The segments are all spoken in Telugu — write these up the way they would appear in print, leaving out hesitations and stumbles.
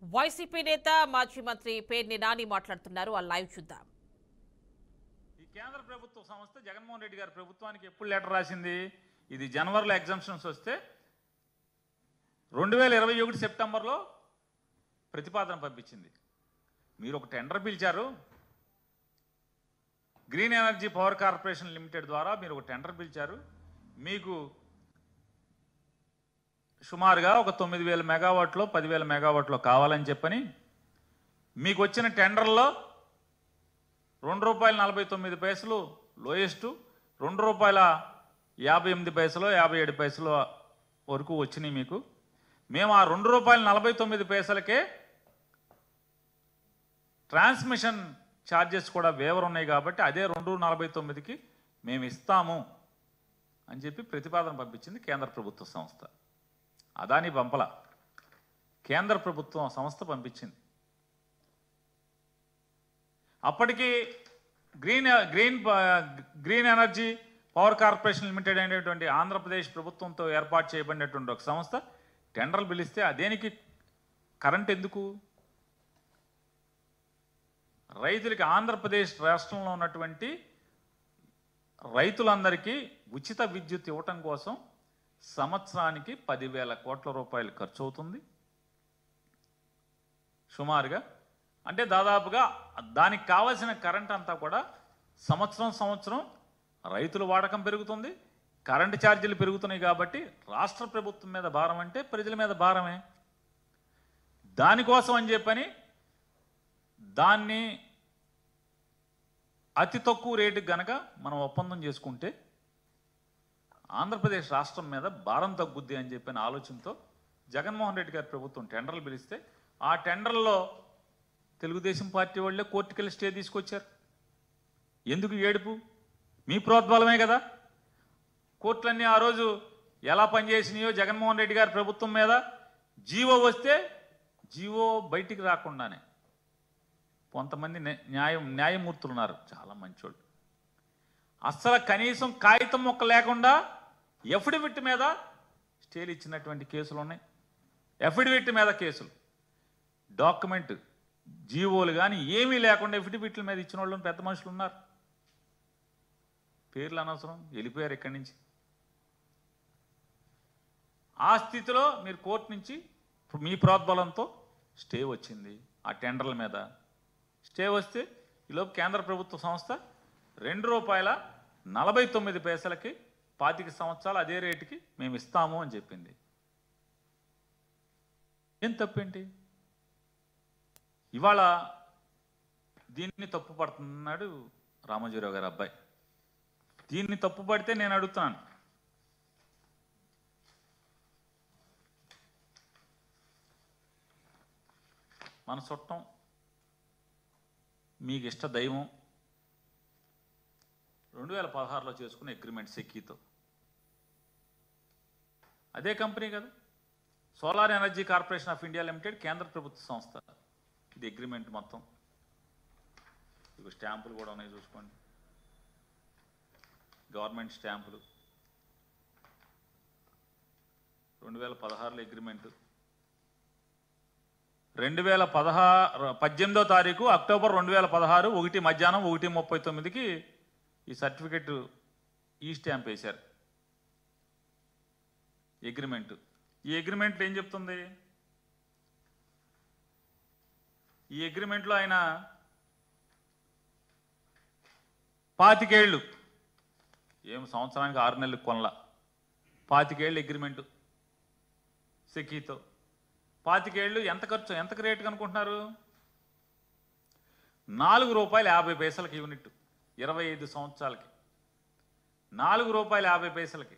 వైసీపీ నేత మాజీ మంత్రి పేర్ని నాని మాట్లాడుతున్నారు. ఆ లైవ్ చూద్దాం. ఈ కేంద్ర ప్రభుత్వ సంస్థ జగన్మోహన్ రెడ్డి గారి ప్రభుత్వానికి ఎప్పుడు లెటర్ రాసింది? ఇది జనవరిలో ఎగ్జామ్షన్స్ వస్తే 2021 సెప్టెంబర్లో ప్రతిపాదన పంపించింది. మీరు ఒక టెండర్ పిలిచారు, green energy power corporation limited ద్వారా మీరు ఒక టెండర్ పిలిచారు. మీకు సుమారుగా ఒక 9,000 మెగావాట్లో 10,000 మెగావాట్లో కావాలని చెప్పని మీకు వచ్చిన టెండర్లో ₹2.49 లోయెస్ట్, ₹2.58 57 వరకు వచ్చినాయి మీకు. మేము ఆ ₹2.49కే ట్రాన్స్మిషన్ ఛార్జెస్ కూడా వేవర్ ఉన్నాయి కాబట్టి అదే 2.49కి మేము ఇస్తాము అని చెప్పి ప్రతిపాదన పంపించింది కేంద్ర ప్రభుత్వ సంస్థ. అదాని పంపల, కేంద్ర ప్రభుత్వం సంస్థ పంపించింది. అప్పటికి green energy power corporation limited అనేటువంటి ఆంధ్రప్రదేశ్ ప్రభుత్వంతో ఏర్పాటు చేయబడినటువంటి ఒక సంస్థ టెండర్లు పిలిస్తే అదేనికి కరెంట్ ఎందుకు? రైతులకి ఆంధ్రప్రదేశ్ రాష్ట్రంలో ఉన్నటువంటి రైతులందరికీ ఉచిత విద్యుత్ ఇవ్వటం కోసం సంవత్సరానికి 10,000 కోట్ల రూపాయలు ఖర్చు అవుతుంది సుమారుగా. అంటే దాదాపుగా దానికి కావాల్సిన కరెంట్ అంతా కూడా సంవత్సరం రైతుల వాడకం పెరుగుతుంది, కరెంటు ఛార్జీలు పెరుగుతున్నాయి. కాబట్టి రాష్ట్ర ప్రభుత్వం మీద భారం అంటే ప్రజల మీద భారమే. దానికోసం అని చెప్పని దాన్ని అతి తక్కువ రేటుకి గనక మనం ఒప్పందం చేసుకుంటే ఆంధ్రప్రదేశ్ రాష్ట్రం మీద భారం తగ్గుద్ది అని చెప్పిన ఆలోచనతో జగన్మోహన్ రెడ్డి గారి ప్రభుత్వం టెండర్లు పిలిస్తే ఆ టెండర్లో తెలుగుదేశం పార్టీ వాళ్ళే కోర్టుకెళ్ళి స్టే తీసుకొచ్చారు. ఎందుకు ఏడుపు? మీ ప్రోద్బలమే కదా. కోర్టులన్నీ ఆ రోజు ఎలా పనిచేసినాయో జగన్మోహన్ రెడ్డి గారి ప్రభుత్వం మీద జీవో వస్తే జీవో బయటికి రాకుండానే కొంతమంది న్యాయమూర్తులు ఉన్నారు, చాలా మంచోళ్ళు, అస్సలు కనీసం కాగితం మొక్క లేకుండా ఎఫిడవిట్ మీద స్టేలు ఇచ్చినటువంటి కేసులు ఉన్నాయి. ఎఫిడవిట్ మీద కేసులు, డాక్యుమెంట్ జీవోలు కానీ ఏమీ లేకుండా ఎఫిడవిట్ల మీద ఇచ్చిన వాళ్ళు పెద్ద మనుషులు ఉన్నారు. పేర్లు అనవసరం, వెళ్ళిపోయారు ఇక్కడి నుంచి. ఆ స్థితిలో మీరు కోర్టు నుంచి మీ ప్రోద్బలంతో స్టే వచ్చింది. ఆ టెండర్ల మీద స్టే వస్తే ఈలోపు కేంద్ర ప్రభుత్వ సంస్థ ₹2.49కి 25 సంవత్సరాలు అదే రేటుకి మేము ఇస్తాము అని చెప్పింది. ఏం తప్పేంటి? ఇవాళ దీన్ని తప్పు పడుతున్నాడు రామోజీరావు గారి అబ్బాయి. దీన్ని తప్పు పడితే నేను అడుగుతున్నాను, మన చుట్టం, మీకు ఇష్ట దైవం 2016లో చేసుకున్న అగ్రిమెంట్ సెక్కీతో, అదే కంపెనీ కదా, solar energy corporation of India limited కేంద్ర ప్రభుత్వ సంస్థ. ఇది అగ్రిమెంట్ మొత్తం. ఇక స్టాంపులు కూడా ఉన్నాయి చూసుకోండి, గవర్నమెంట్ స్టాంపులు. 2016లో అగ్రిమెంటు, 18వ తారీఖు అక్టోబర్ 2016 1 మధ్యాహ్నం 1:39కి ఈ సర్టిఫికెట్ ఈ స్టాంప్ వేశారు అగ్రిమెంటు. ఈ అగ్రిమెంట్లో ఏం చెప్తుంది? ఈ అగ్రిమెంట్లో ఆయన 25 ఏళ్ళు, ఏం సంవత్సరానికి 6 నెలలకు కొనలా, 25 ఏళ్ళు అగ్రిమెంటు సెకీతో. 25 ఏళ్ళు ఎంత ఖర్చు, ఎంత రేటు కనుకుంటున్నారు? ₹4.50 యూనిట్, 25 సంవత్సరాలకి ₹4.50.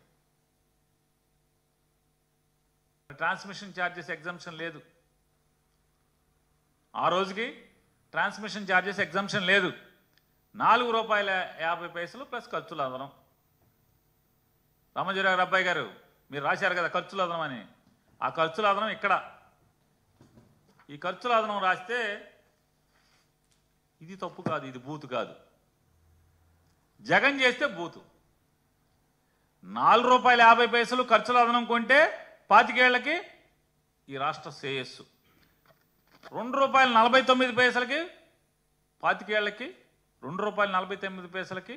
ట్రాన్స్మిషన్ ఛార్జెస్ ఎగ్జంప్షన్ లేదు. ఆ రోజుకి ట్రాన్స్మిషన్ ఛార్జెస్ ఎగ్జంప్షన్ లేదు. ₹4.50 ప్లస్ ఖర్చులు అదనం. రామోజీరావు గారు అబ్బాయి గారు మీరు రాశారు కదా ఖర్చులు అదనం అని. ఆ ఖర్చుల అదనం ఇక్కడ, ఈ ఖర్చుల అదనం రాస్తే ఇది తప్పు కాదు, ఇది బూతు కాదు. జగన్ చేస్తే బూతు. ₹4.50 ఖర్చుల అదనం కొంటే 25 ఏళ్లకి ఈ రాష్ట్ర శ్రేయస్సు. ₹2.49 పాతికేళ్లకి ₹2.49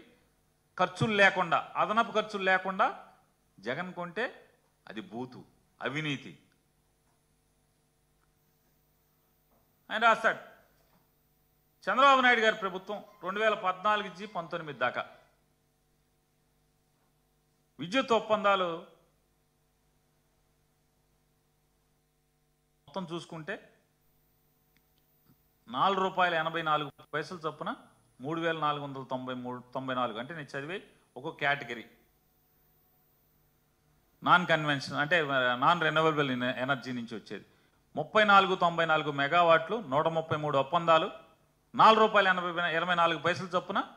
ఖర్చులు లేకుండా, అదనపు ఖర్చులు లేకుండా జగన్ కొంటే అది బూతు, అవినీతి. ఆయన రాస్తాడు, చంద్రబాబు నాయుడు గారి ప్రభుత్వం 2014 నుంచి 19 దాకా విద్యుత్ ఒప్పందాలు మొత్తం చూసుకుంటే ₹4.84 చొప్పున 3,494, అంటే నేను చదివే ఒక్కొక్క కేటగిరీ నాన్ కన్వెన్షన్ అంటే నాన్ రెన్యూవబుల్ ఎనర్జీ నుంచి వచ్చేది 34.94 మెగావాట్లు, 133 ఒప్పందాలు, ₹4.24 చొప్పున